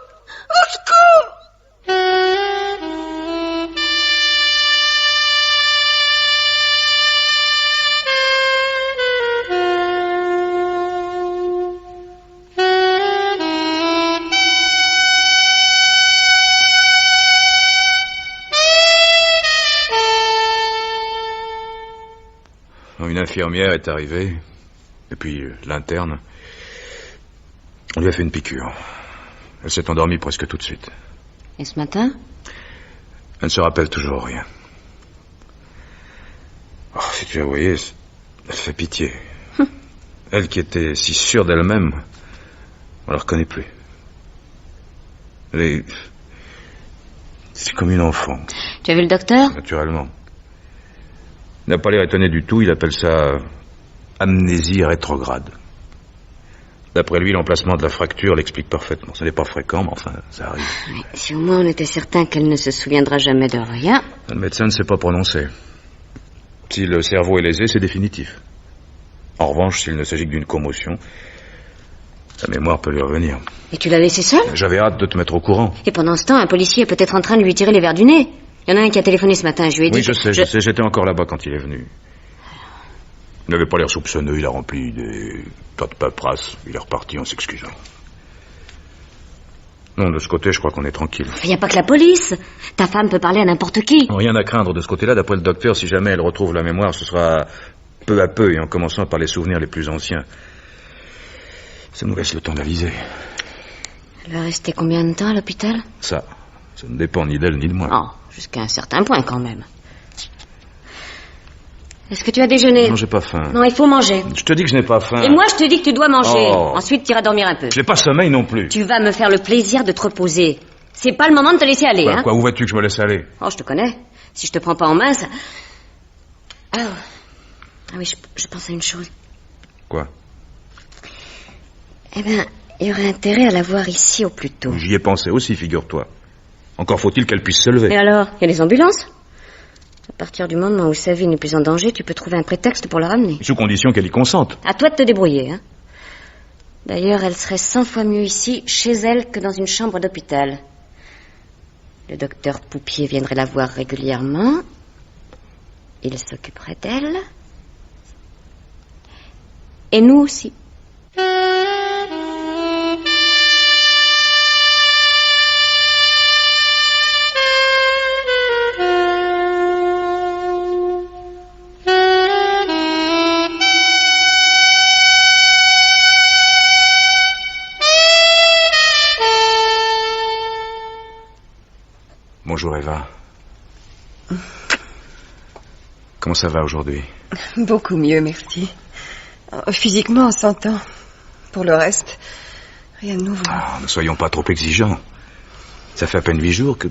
Une infirmière est arrivée, et puis l'interne. On lui a fait une piqûre. Elle s'est endormie presque tout de suite. Et ce matin? Elle ne se rappelle toujours rien. Oh, si tu la voyais, elle fait pitié. Elle qui était si sûre d'elle-même, on la reconnaît plus. C'est comme une enfant. Tu as vu le docteur? Naturellement. Il n'a pas l'air étonné du tout, il appelle ça amnésie rétrograde. D'après lui, l'emplacement de la fracture l'explique parfaitement. Ce n'est pas fréquent, mais enfin, ça arrive. Oui, si au moins on était certain qu'elle ne se souviendra jamais de rien. Le médecin ne s'est pas prononcé. Si le cerveau est lésé, c'est définitif. En revanche, s'il ne s'agit que d'une commotion, sa mémoire peut lui revenir. Et tu l'as laissé seule? J'avais hâte de te mettre au courant. Et pendant ce temps, un policier est peut-être en train de lui tirer les verres du nez. Il y en a un qui a téléphoné ce matin, je lui ai dit... Oui, je sais, j'étais encore là-bas quand il est venu. Il n'avait pas l'air soupçonneux, il a rempli des tas de paperasses, il est reparti en s'excusant. Non, de ce côté, je crois qu'on est tranquille. Il n'y a pas que la police. Ta femme peut parler à n'importe qui. Rien à craindre de ce côté-là, d'après le docteur, si jamais elle retrouve la mémoire, ce sera peu à peu et en commençant par les souvenirs les plus anciens. Ça nous laisse le temps d'aviser. Elle va rester combien de temps à l'hôpital? Ça ne dépend ni d'elle ni de moi. Oh, jusqu'à un certain point quand même. Est-ce que tu as déjeuné? Non, j'ai pas faim. Non, il faut manger. Je te dis que je n'ai pas faim. Et moi, je te dis que tu dois manger. Oh. Ensuite, tu iras dormir un peu. Je n'ai pas sommeil non plus. Tu vas me faire le plaisir de te reposer. C'est pas le moment de te laisser aller, hein? Quoi, où vas-tu que je me laisse aller? Oh, je te connais. Si je te prends pas en main, ça... Ah oui, je pense à une chose. Quoi? Eh bien, il y aurait intérêt à la voir ici au plus tôt. J'y ai pensé aussi, figure-toi. Encore faut-il qu'elle puisse se lever. Et alors, il y a des ambulances? À partir du moment où sa vie n'est plus en danger, tu peux trouver un prétexte pour la ramener. Sous condition qu'elle y consente. À toi de te débrouiller, hein. D'ailleurs, elle serait 100 fois mieux ici, chez elle, que dans une chambre d'hôpital. Le docteur Poupier viendrait la voir régulièrement. Il s'occuperait d'elle. Et nous aussi. Bonjour Eva. Comment ça va aujourd'hui? Beaucoup mieux, merci. Physiquement, on s'entend. Pour le reste, rien de nouveau. Ah, ne soyons pas trop exigeants. Ça fait à peine 8 jours que...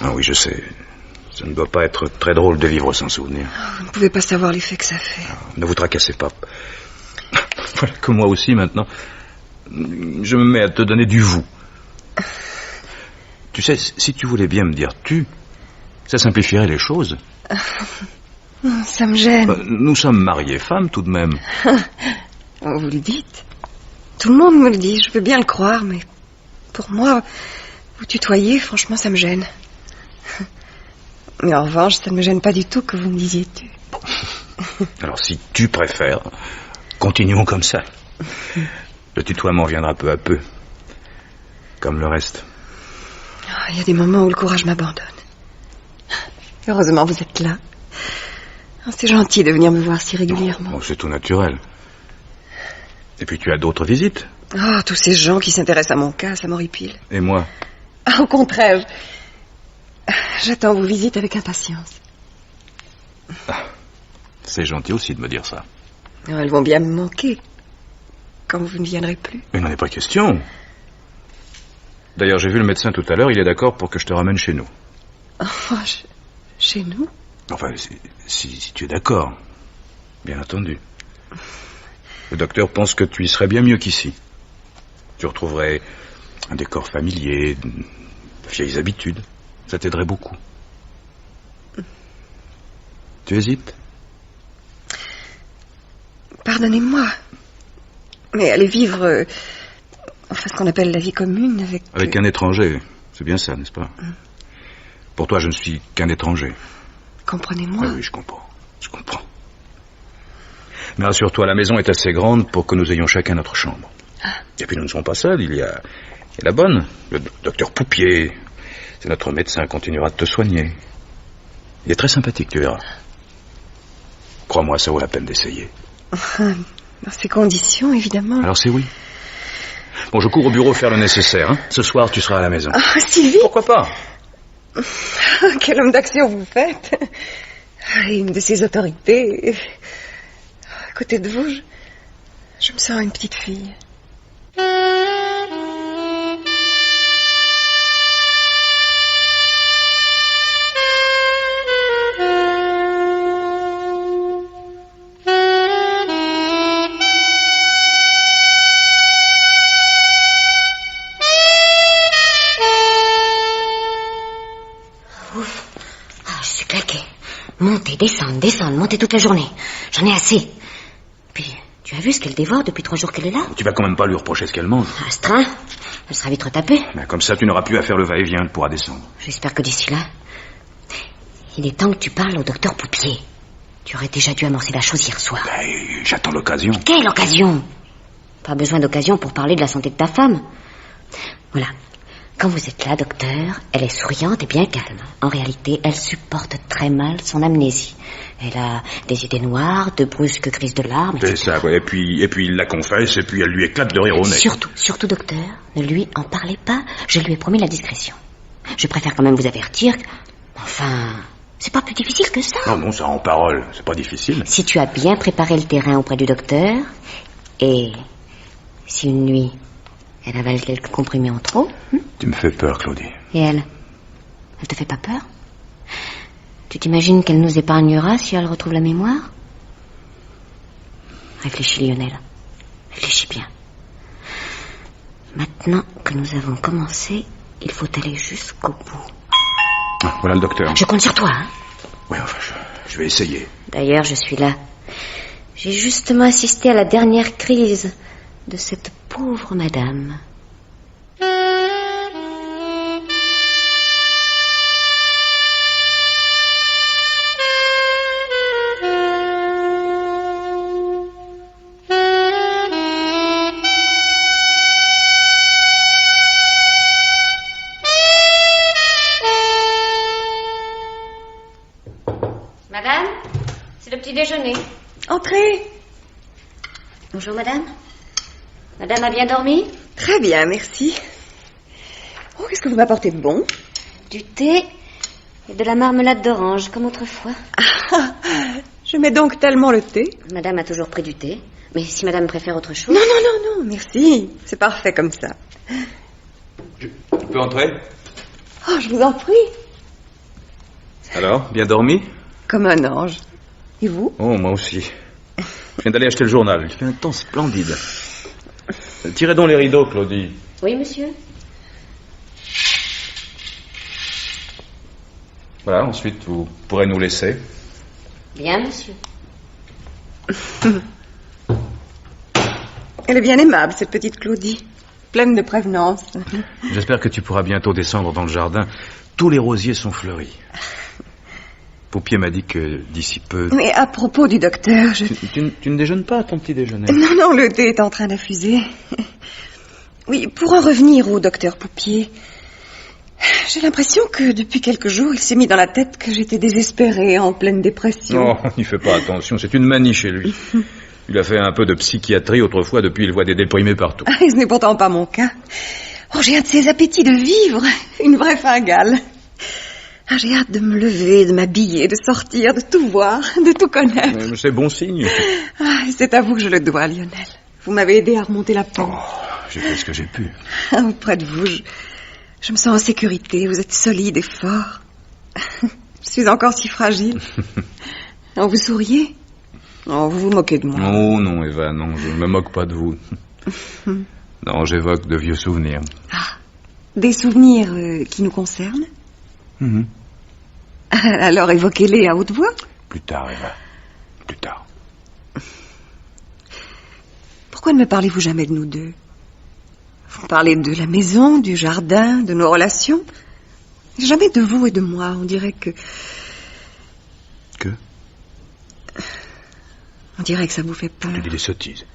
Ah oui, je sais. Ça ne doit pas être très drôle de vivre sans souvenir. Vous ne pouvez pas savoir l'effet que ça fait. Ne vous tracassez pas. Voilà que moi aussi, maintenant, je me mets à te donner du vous. Tu sais, si tu voulais bien me dire tu, ça simplifierait les choses. Ça me gêne. Nous sommes mariés femmes, tout de même. Vous le dites. Tout le monde me le dit, je veux bien le croire, mais pour moi, vous tutoyer, franchement, ça me gêne. Mais en revanche, ça ne me gêne pas du tout que vous me disiez tu. Alors, si tu préfères, continuons comme ça. Le tutoiement viendra peu à peu. Comme le reste. Il y a des moments où le courage m'abandonne. Heureusement, vous êtes là. C'est gentil de venir me voir si régulièrement. Bon, c'est tout naturel. Et puis tu as d'autres visites. Oh, tous ces gens qui s'intéressent à mon cas, ça m'horripile. Et moi? Ah, au contraire, j'attends vos visites avec impatience. Ah, c'est gentil aussi de me dire ça. Oh, elles vont bien me manquer quand vous ne viendrez plus. Il n'en est pas question. D'ailleurs, j'ai vu le médecin tout à l'heure, il est d'accord pour que je te ramène chez nous. Oh, chez nous? Enfin, si tu es d'accord, bien entendu. Le docteur pense que tu y serais bien mieux qu'ici. Tu retrouverais un décor familier, de vieilles habitudes. Ça t'aiderait beaucoup. Tu hésites? Pardonnez-moi, mais aller vivre... Enfin, ce qu'on appelle la vie commune avec... Avec un étranger, c'est bien ça, n'est-ce pas? Pour toi, je ne suis qu'un étranger. Comprenez-moi. Ah oui, je comprends. Mais rassure-toi, la maison est assez grande pour que nous ayons chacun notre chambre. Ah. Et puis nous ne sommes pas seuls, il y a la bonne, le docteur Poupier. C'est notre médecin, continuera de te soigner. Il est très sympathique, tu verras. Crois-moi, ça vaut la peine d'essayer. Dans ces conditions, évidemment. Alors c'est oui. Bon, je cours au bureau faire le nécessaire. Hein. Ce soir, tu seras à la maison. Ah, Sylvie! Pourquoi pas? Quel homme d'action vous faites! Une de ces autorités. côté de vous, je me sens une petite fille. Descendre, monter toute la journée. J'en ai assez. Puis, tu as vu ce qu'elle dévore depuis 3 jours qu'elle est là? Tu vas quand même pas lui reprocher ce qu'elle mange. Astreint, elle sera vite retapée. Ben, comme ça, tu n'auras plus à faire le va-et-vient, elle pourra descendre. J'espère que d'ici là, il est temps que tu parles au docteur Poupier. Tu aurais déjà dû amorcer la chose hier soir. Ben, j'attends l'occasion. Quelle occasion? Pas besoin d'occasion pour parler de la santé de ta femme. Voilà. Quand vous êtes là, docteur, elle est souriante et bien calme. En réalité, elle supporte très mal son amnésie. Elle a des idées noires, de brusques crises de larmes, C'est etc. ça, ouais. Et puis il la confesse, et puis elle lui éclate de rire au nez. Surtout, docteur, ne lui en parlez pas. Je lui ai promis la discrétion. Je préfère quand même vous avertir. Enfin, c'est pas plus difficile que ça. Non, ça en parole, c'est pas difficile. Si tu as bien préparé le terrain auprès du docteur, et si une nuit, elle avale quelques comprimés en trop... Tu me fais peur, Claudie. Et elle te fait pas peur? Tu t'imagines qu'elle nous épargnera si elle retrouve la mémoire? Réfléchis, Lionel. Réfléchis bien. Maintenant que nous avons commencé, il faut aller jusqu'au bout. Ah, voilà le docteur. Je compte sur toi, hein? Oui, enfin, je vais essayer. D'ailleurs, je suis là. J'ai justement assisté à la dernière crise de cette pauvre madame. Madame, c'est le petit déjeuner. Entrez. Bonjour, madame. Madame a bien dormi? Très bien, merci. Oh, qu'est-ce que vous m'apportez de bon? Du thé et de la marmelade d'orange, comme autrefois. Je mets donc tellement le thé. Madame a toujours pris du thé. Mais si madame préfère autre chose... Non, merci. C'est parfait comme ça. Tu peux entrer? Oh, je vous en prie. Alors, bien dormi? Comme un ange. Et vous? Oh, moi aussi. Je viens d'aller acheter le journal. Il fait un temps splendide. Tirez donc les rideaux, Claudie. Oui, monsieur. Voilà, ensuite, vous pourrez nous laisser. Bien, monsieur. Elle est bien aimable, cette petite Claudie. Pleine de prévenance. J'espère que tu pourras bientôt descendre dans le jardin. Tous les rosiers sont fleuris. Poupier m'a dit que d'ici peu... Mais à propos du docteur, Tu ne déjeunes pas à ton petit déjeuner? Non, le thé est en train d'infuser. Oui, pour en revenir au docteur Poupier, j'ai l'impression que depuis quelques jours, il s'est mis dans la tête que j'étais désespérée, en pleine dépression. Non, il fait pas attention, c'est une manie chez lui. Il a fait un peu de psychiatrie autrefois, depuis il voit des déprimés partout. Ah, et ce n'est pourtant pas mon cas. Oh, j'ai un de ces appétits de vivre, une vraie fringale. Ah, j'ai hâte de me lever, de m'habiller, de sortir, de tout voir, de tout connaître. C'est bon signe. Ah, c'est à vous que je le dois, Lionel. Vous m'avez aidé à remonter la pente. Oh, j'ai fait ce que j'ai pu. Auprès de vous, je me sens en sécurité. Vous êtes solide et fort. Je suis encore si fragile. Oh, vous souriez? Oh, vous vous moquez de moi. Oh non, Eva, non, je ne me moque pas de vous. Non, j'évoque de vieux souvenirs. Ah, des souvenirs qui nous concernent? Mhm. Alors évoquez-les à haute voix. Plus tard, Eva. Plus tard. Pourquoi ne me parlez-vous jamais de nous deux? Vous parlez de la maison, du jardin, de nos relations. Jamais de vous et de moi. On dirait que... Que? On dirait que ça vous fait peur. Tu dis des sottises.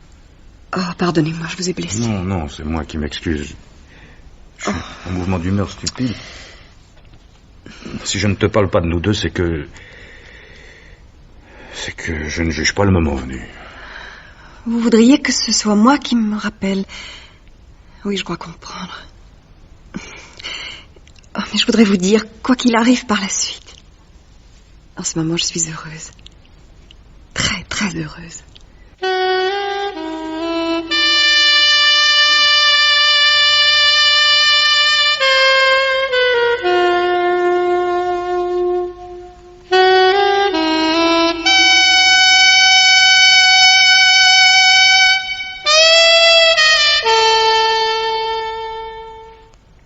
Oh, pardonnez-moi, je vous ai blessé. Non, c'est moi qui m'excuse. Je suis en mouvement d'humeur stupide. Si je ne te parle pas de nous deux, c'est que je ne juge pas le moment venu. Vous voudriez que ce soit moi qui me rappelle. Oui, je crois comprendre. Oh, mais je voudrais vous dire, quoi qu'il arrive par la suite, en ce moment, je suis heureuse. Très, très heureuse.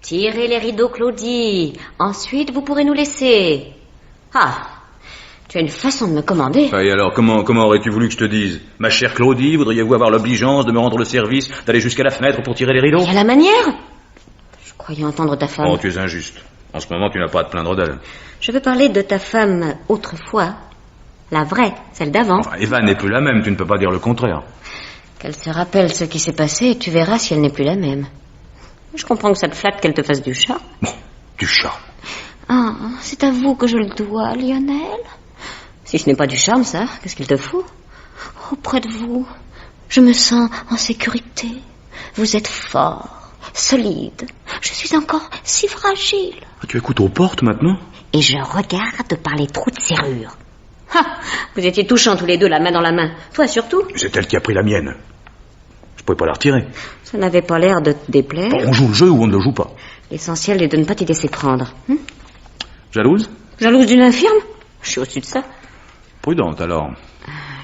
Tirez les rideaux, Claudie. Ensuite, vous pourrez nous laisser. Ah, tu as une façon de me commander. Et alors, comment aurais-tu voulu que je te dise? Ma chère Claudie, voudriez-vous avoir l'obligeance de me rendre le service d'aller jusqu'à la fenêtre pour tirer les rideaux? Il y a la manière. Je croyais entendre ta femme. Oh, tu es injuste. En ce moment, tu n'as pas à te plaindre d'elle. Je veux parler de ta femme autrefois. La vraie, celle d'avant. Enfin, Eva n'est plus la même, tu ne peux pas dire le contraire. Qu'elle se rappelle ce qui s'est passé et tu verras si elle n'est plus la même. Je comprends que ça te flatte qu'elle te fasse du chat. Bon, du charme. Ah, c'est à vous que je le dois, Lionel. Si ce n'est pas du charme, ça, qu'est-ce qu'il te faut? Auprès de vous, je me sens en sécurité. Vous êtes fort, solide. Je suis encore si fragile. Ah, tu écoutes aux portes maintenant? Et je regarde par les trous de serrure. Ah, vous étiez touchants tous les deux, la main dans la main. Toi surtout. C'est elle qui a pris la mienne. Je pouvais pas la retirer. Ça n'avait pas l'air de te déplaire. On joue le jeu ou on ne le joue pas? L'essentiel est de ne pas t'y laisser prendre. Jalouse? Jalouse d'une infirme? Je suis au-dessus de ça. Prudente, alors.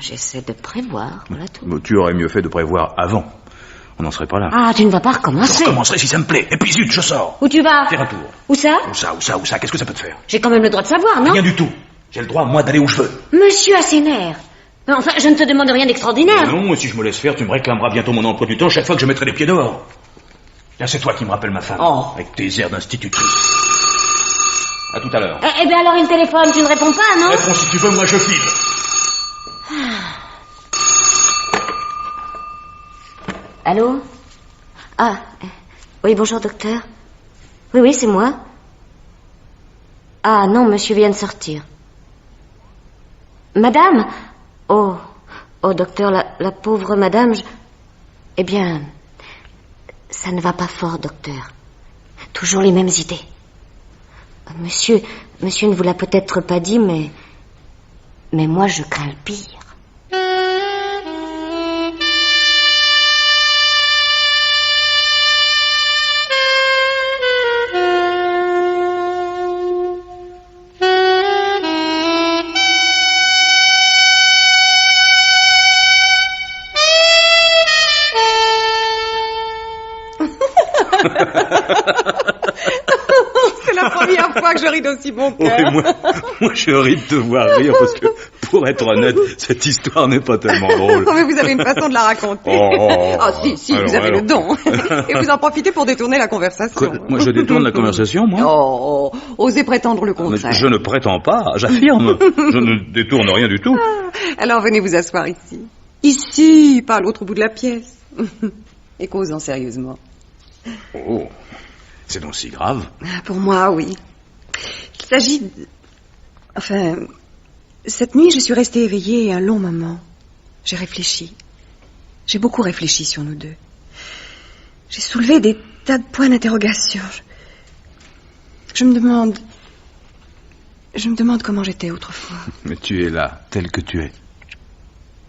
J'essaie de prévoir, voilà tout. Bon, tu aurais mieux fait de prévoir avant. On n'en serait pas là. Ah, tu ne vas pas recommencer. Je recommencerai si ça me plaît. Et puis zut, je sors. Où tu vas? Faire un tour. Où ça? Où ça? Qu'est-ce que ça peut te faire? J'ai quand même le droit de savoir, non? Rien du tout. J'ai le droit, moi, d'aller où je veux. Monsieur a ses nerfs. Enfin, je ne te demande rien d'extraordinaire. Non, et si je me laisse faire, tu me réclameras bientôt mon emploi du temps chaque fois que je mettrai les pieds dehors. Tiens, c'est toi qui me rappelle ma femme. Oh. Avec tes airs d'institutrice. À tout à l'heure. Eh bien alors il téléphone, tu ne réponds pas, non? Réponds si tu veux, moi je file. Allô? Ah, oui, bonjour, docteur. Oui, c'est moi. Ah, non, monsieur vient de sortir. Madame? Oh, docteur, la pauvre madame, Eh bien, ça ne va pas fort, docteur. Toujours les mêmes idées. Monsieur ne vous l'a peut-être pas dit, mais moi, je crains le pire. C'est la première fois que je ris d'aussi bon cœur. Oui, moi je ris de te voir rire parce que, pour être honnête, cette histoire n'est pas tellement drôle. Mais vous avez une façon de la raconter. Si, vous avez le don. Et vous en profitez pour détourner la conversation. Quoi, moi je détourne la conversation, moi? Osez prétendre le contraire. Mais je ne prétends pas, j'affirme. Je ne détourne rien du tout. Alors venez vous asseoir ici. Ici, pas à l'autre bout de la pièce. Et causons sérieusement. Oh, c'est donc si grave? Pour moi, oui. Il s'agit de... Enfin, cette nuit, je suis restée éveillée un long moment. J'ai réfléchi. J'ai beaucoup réfléchi sur nous deux. J'ai soulevé des tas de points d'interrogation. Je me demande comment j'étais autrefois. Mais tu es là, tel que tu es.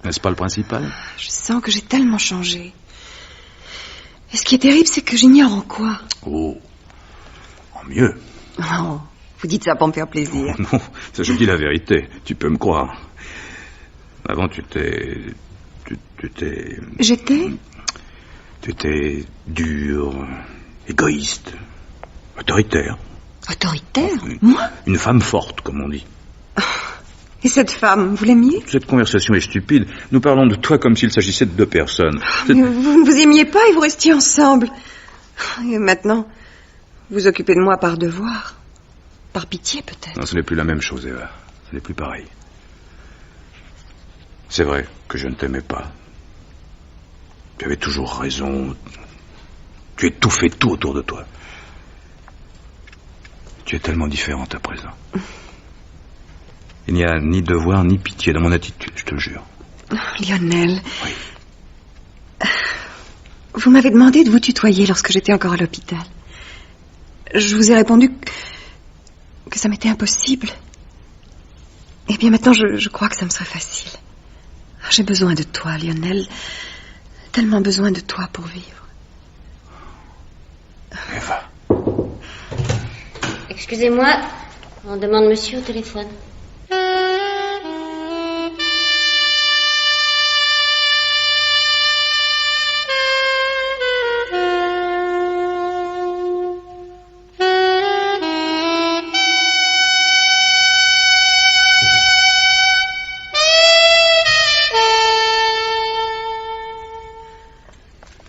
N'est-ce pas le principal? Je sens que j'ai tellement changé. Et ce qui est terrible, c'est que j'ignore en quoi. Oh, en mieux. Oh, vous dites ça pour me faire plaisir. Oh, non, ça je dis la vérité, tu peux me croire. Avant, tu étais... J'étais? Tu étais dur, égoïste, autoritaire. Autoritaire? Enfin, Moi? Une femme forte, comme on dit. Et cette femme, vous l'aimiez? Cette conversation est stupide. Nous parlons de toi comme s'il s'agissait de deux personnes. Mais vous ne vous aimiez pas et vous restiez ensemble. Et maintenant, vous vous occupez de moi par devoir. Par pitié, peut-être. Non, ce n'est plus la même chose, Eva. Ce n'est plus pareil. C'est vrai que je ne t'aimais pas. Tu avais toujours raison. Tu étouffais tout autour de toi. Tu es tellement différente à présent. Il n'y a ni devoir ni pitié dans mon attitude, je te jure. Oh, Lionel. Oui. Vous m'avez demandé de vous tutoyer lorsque j'étais encore à l'hôpital. Je vous ai répondu que ça m'était impossible. Eh bien maintenant, je crois que ça me serait facile. J'ai besoin de toi, Lionel. Tellement besoin de toi pour vivre. Eva. Excusez-moi, on demande monsieur au téléphone.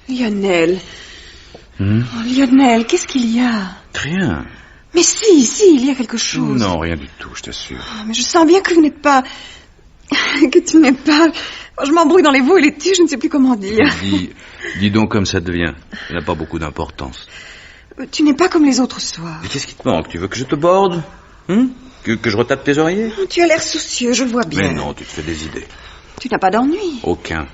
Lionel. Oh, Lionel, qu'est-ce qu'il y a? Rien. Mais si, il y a quelque chose. Non, rien du tout, je t'assure. Oh, mais je sens bien que vous n'êtes pas... que tu n'es pas... Oh, je m'embrouille dans les vous et les tu, je ne sais plus comment dire. Dis donc comme ça devient. Ça n'a pas beaucoup d'importance. Tu n'es pas comme les autres soirs. Mais qu'est-ce qui te manque? Tu veux que je te borde? Que je retape tes oreillers? Tu as l'air soucieux, je le vois bien. Mais non, tu te fais des idées. Tu n'as pas d'ennui. Aucun.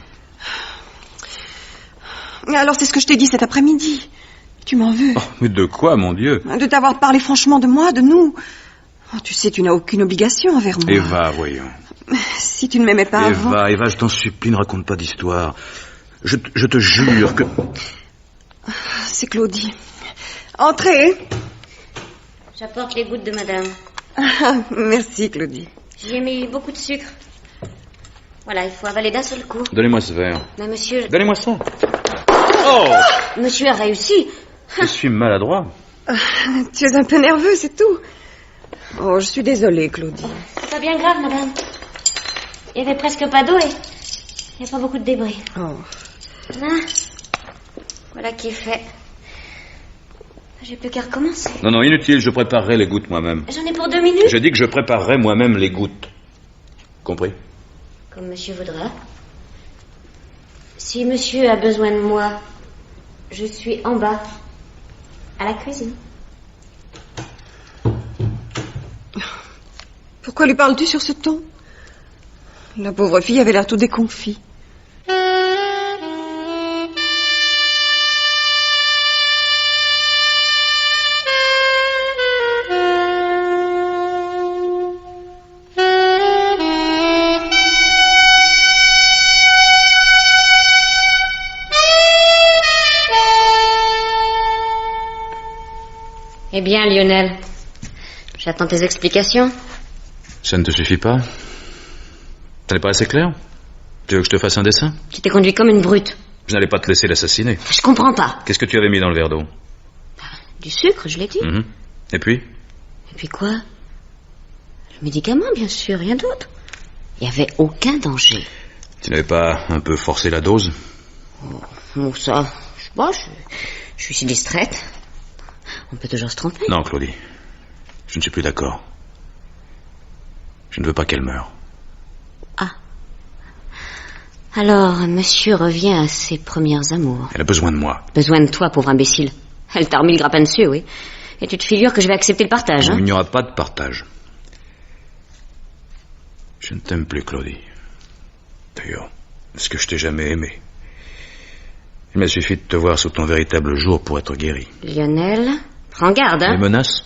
Alors c'est ce que je t'ai dit cet après-midi. Tu m'en veux. Oh, mais de quoi, mon Dieu? De t'avoir parlé franchement de moi, de nous. Oh, tu sais, tu n'as aucune obligation envers moi. Eva, voyons. Si tu ne m'aimais pas avant... Eva, je t'en supplie, ne raconte pas d'histoire. Je te jure que... C'est Claudie. Entrez. J'apporte les gouttes de madame. Ah, merci, Claudie. J'y ai mis beaucoup de sucre. Voilà, il faut avaler d'un seul coup. Donnez-moi ce verre. Mais monsieur... Donnez-moi ça. Oh! Monsieur a réussi. Je suis maladroit. Tu es un peu nerveux, c'est tout. Oh, je suis désolée, Claudie. C'est pas bien grave, madame. Il y avait presque pas d'eau et il n'y a pas beaucoup de débris. Oh. Voilà qui est fait. J'ai plus qu'à recommencer. Non, inutile, je préparerai les gouttes moi-même. J'en ai pour 2 minutes. Je dis que je préparerai moi-même les gouttes. Compris? Comme monsieur voudra. Si monsieur a besoin de moi, je suis en bas, à la cuisine. Pourquoi lui parles-tu sur ce ton? La pauvre fille avait l'air tout déconfit. Eh bien, Lionel, j'attends tes explications. Ça ne te suffit pas? Ça n'est pas assez clair? Tu veux que je te fasse un dessin? Tu t'es conduit comme une brute. Je n'allais pas te laisser l'assassiner. Je comprends pas. Qu'est-ce que tu avais mis dans le verre d'eau? Du sucre, je l'ai dit. Et puis? Et puis quoi? Le médicament, bien sûr, rien d'autre. Il n'y avait aucun danger. Tu n'avais pas un peu forcé la dose? Oh, ça, je sais pas, je suis si distraite. On peut toujours se tromper. Non, Claudie. Je ne suis plus d'accord. Je ne veux pas qu'elle meure. Ah. Alors, monsieur revient à ses premières amours. Elle a besoin de moi. Besoin de toi, pauvre imbécile. Elle t'a remis le grappin dessus, oui. Et tu te figures que je vais accepter le partage, hein? Il n'y aura pas de partage. Je ne t'aime plus, Claudie. D'ailleurs, est-ce que je t'ai jamais aimé? Il m'a suffi de te voir sous ton véritable jour pour être guéri. Lionel, prends garde, hein? Les menaces?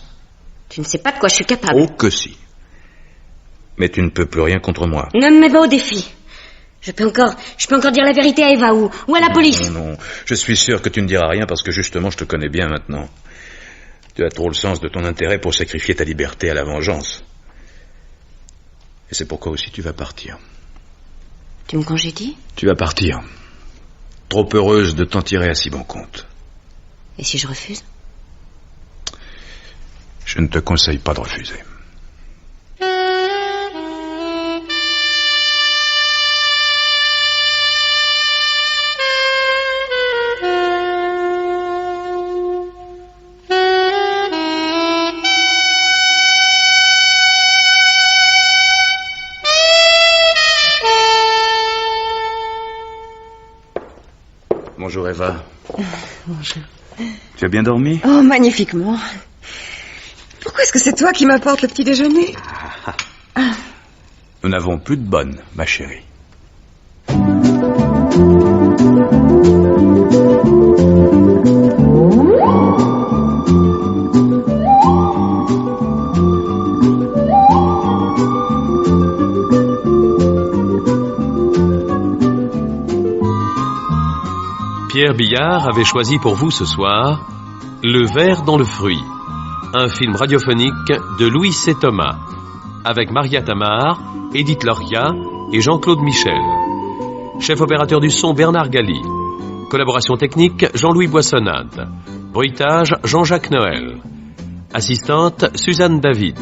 Tu ne sais pas de quoi je suis capable. Oh que si. Mais tu ne peux plus rien contre moi. Ne me mets pas au défi. Je peux encore dire la vérité à Eva ou à la police. Non. Je suis sûr que tu ne diras rien parce que justement je te connais bien maintenant. Tu as trop le sens de ton intérêt pour sacrifier ta liberté à la vengeance. Et c'est pourquoi aussi tu vas partir. Tu me congédies? Tu vas partir. Trop heureuse de t'en tirer à si bon compte. Et si je refuse? Je ne te conseille pas de refuser. Bonjour Eva. Bonjour. Tu as bien dormi? Oh, magnifiquement. Pourquoi est-ce que c'est toi qui m'apportes le petit déjeuner? Nous n'avons plus de bonne, ma chérie. Pierre Billard avait choisi pour vous ce soir Le ver dans le fruit, un film radiophonique de Louis C. Thomas, avec Maria Tamar, Édith Loria et Jean-Claude Michel. Chef opérateur du son Bernard Galli. Collaboration technique Jean-Louis Boissonnade. Bruitage Jean-Jacques Noël. Assistante Suzanne David.